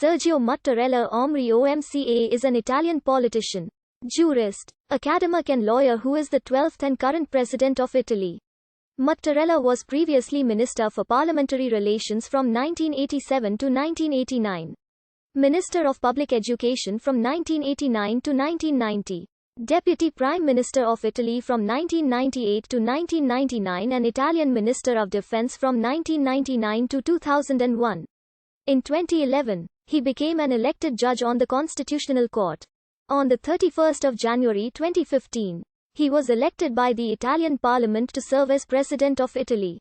Sergio Mattarella OMCA is an Italian politician, jurist, academic and lawyer who is the 12th and current president of Italy. Mattarella was previously Minister for Parliamentary Relations from 1987 to 1989. Minister of Public Education from 1989 to 1990. Deputy Prime Minister of Italy from 1998 to 1999 and Italian Minister of Defense from 1999 to 2001. In 2011, he became an elected judge on the Constitutional Court. On the 31st of January 2015, he was elected by the Italian Parliament to serve as President of Italy.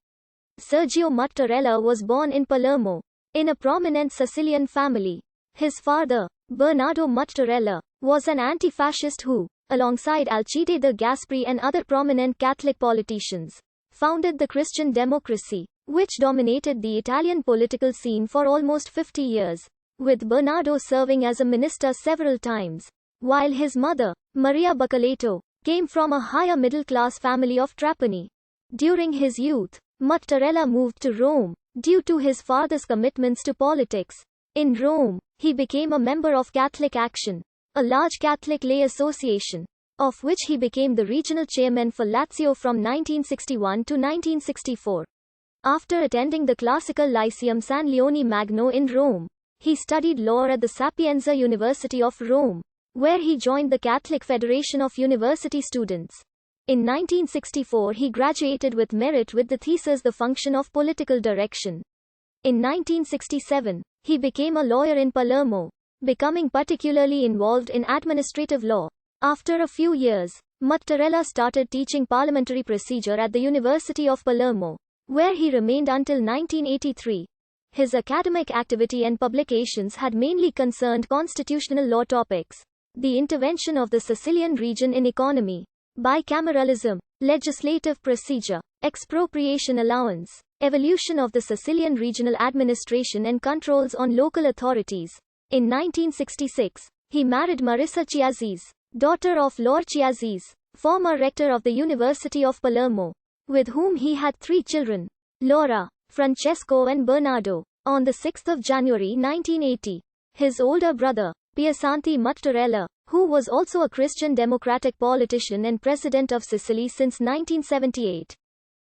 Sergio Mattarella was born in Palermo, in a prominent Sicilian family. His father, Bernardo Mattarella, was an anti-fascist who, alongside Alcide de Gasperi and other prominent Catholic politicians, founded the Christian democracy, which dominated the Italian political scene for almost 50 years, with Bernardo serving as a minister several times, while his mother, Maria Baccaletto, came from a higher middle-class family of Trapani. During his youth, Mattarella moved to Rome, due to his father's commitments to politics. In Rome, he became a member of Catholic Action, a large Catholic lay association, of which he became the regional chairman for Lazio from 1961 to 1964. After attending the Classical Lyceum San Leone Magno in Rome, he studied law at the Sapienza University of Rome, where he joined the Catholic Federation of University Students. In 1964 he graduated with merit with the thesis The Function of Political Direction. In 1967, he became a lawyer in Palermo, becoming particularly involved in administrative law. After a few years, Mattarella started teaching parliamentary procedure at the University of Palermo, where he remained until 1983. His academic activity and publications had mainly concerned constitutional law topics, the intervention of the Sicilian region in economy, bicameralism, legislative procedure, expropriation allowance, evolution of the Sicilian regional administration and controls on local authorities. In 1966, he married Marissa Chiazzis, daughter of Lord Chiazzis, former rector of the University of Palermo, with whom he had 3 children, Laura, Francesco and Bernardo. On the 6th of January 1980, his older brother, Piersanti Mattarella, who was also a Christian democratic politician and president of Sicily since 1978,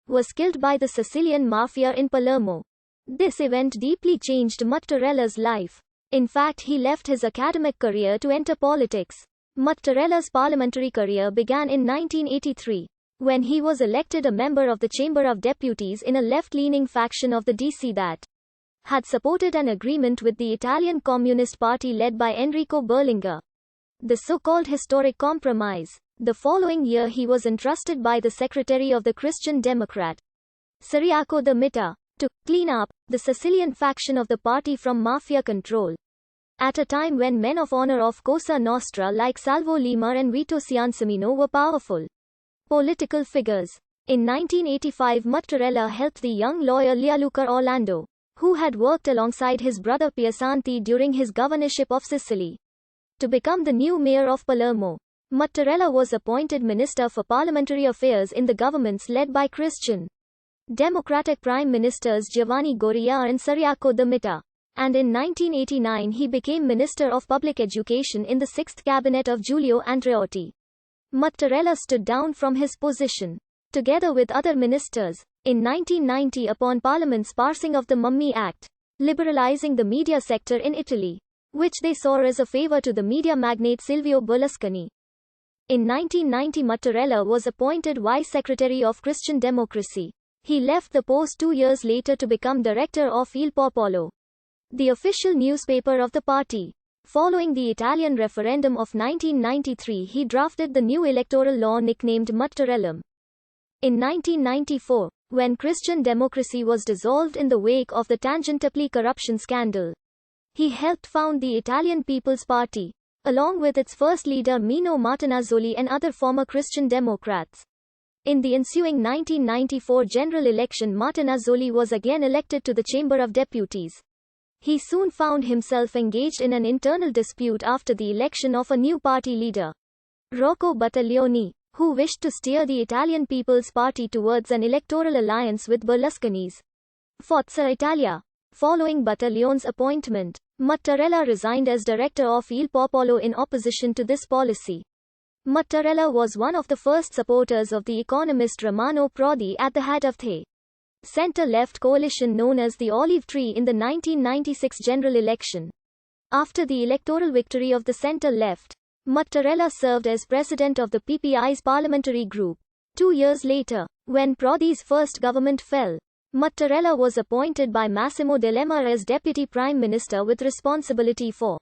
was killed by the Sicilian mafia in Palermo. This event deeply changed Mattarella's life. In fact, he left his academic career to enter politics. Mattarella's parliamentary career began in 1983, when he was elected a member of the Chamber of Deputies in a left-leaning faction of the DC that had supported an agreement with the Italian Communist Party led by Enrico Berlinguer, the so-called historic compromise. The following year he was entrusted by the secretary of the Christian Democrat, Ciriaco de Mitta, to clean up the Sicilian faction of the party from mafia control. At a time when men of honor of Cosa Nostra like Salvo Lima and Vito Ciancimino were powerful political figures. In 1985 Mattarella helped the young lawyer Leoluca Orlando, who had worked alongside his brother Piersanti during his governorship of Sicily, to become the new mayor of Palermo. Mattarella was appointed Minister for Parliamentary Affairs in the governments led by Christian Democratic Prime Ministers Giovanni Goria and Ciriaco de Mitta, and in 1989 he became Minister of Public Education in the 6th cabinet of Giulio Andreotti. Mattarella stood down from his position, together with other ministers, in 1990 upon Parliament's passing of the Mummy Act, liberalizing the media sector in Italy, which they saw as a favor to the media magnate Silvio Berlusconi. In 1990 Mattarella was appointed Vice Secretary of Christian Democracy. He left the post 2 years later to become director of Il Popolo, the official newspaper of the party. Following the Italian referendum of 1993 he drafted the new electoral law nicknamed Mattarellum. In 1994, when Christian Democracy was dissolved in the wake of the Tangentopoli corruption scandal, he helped found the Italian People's Party, along with its first leader Mino Martinazzoli and other former Christian Democrats. In the ensuing 1994 general election Martinazzoli was again elected to the Chamber of Deputies. He soon found himself engaged in an internal dispute after the election of a new party leader, Rocco Battaglioni, who wished to steer the Italian People's Party towards an electoral alliance with Berlusconi's Forza Italia. Following Battaglione's appointment, Mattarella resigned as director of Il Popolo in opposition to this policy. Mattarella was one of the first supporters of the economist Romano Prodi at the head of the centre-left coalition known as the Olive Tree in the 1996 general election. After the electoral victory of the centre-left, Mattarella served as president of the PPI's parliamentary group. 2 years later, when Prodi's first government fell, Mattarella was appointed by Massimo D'Alema as deputy prime minister with responsibility for